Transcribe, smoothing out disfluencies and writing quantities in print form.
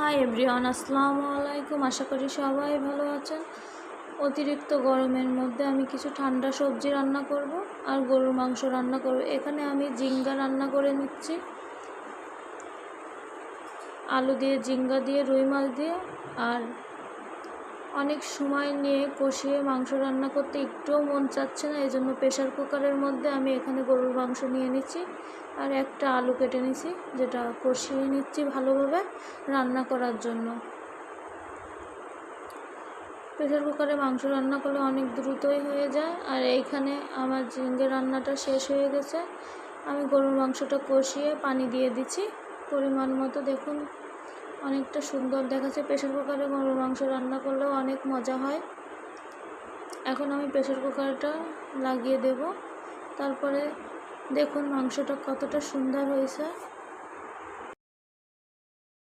Hi everyone, আসসালামু আলাইকুম। আশা করি সবাই ভালো আছেন। অতিরিক্ত গরমের মধ্যে আমি কিছু ঠান্ডা সবজি রান্না করব আর গরুর মাংস রান্না করব। এখানে আমি জিঙ্গা রান্না করে নিচ্ছি, আলু দিয়ে, জিঙ্গা দিয়ে, রুই মাছ দিয়ে। আর অনেক সময় নিয়ে কষিয়ে মাংস রান্না করতে একটুও মন চাচ্ছে না, এই জন্য প্রেশার কুকারের মধ্যে আমি এখানে গরুর মাংস নিয়ে নিচ্ছি আর একটা আলু কেটে নিচ্ছি, যেটা কষিয়ে নিচ্ছি ভালোভাবে রান্না করার জন্য। প্রেশার কুকারে মাংস রান্না করলে অনেক দ্রুতই হয়ে যায়। আর এইখানে আমার ঝিঙ্গে রান্নাটা শেষ হয়ে গেছে। আমি গরুর মাংসটা কষিয়ে পানি দিয়ে দিচ্ছি পরিমাণ মতো। দেখুন অনেকটা সুন্দর দেখাচ্ছে। প্রেশার কুকারে গরুর মাংস রান্না করলেও অনেক মজা হয়। এখন আমি প্রেশার কুকারটা লাগিয়ে দেব। তারপরে দেখুন মাংসটা কতটা সুন্দর হয়েছে।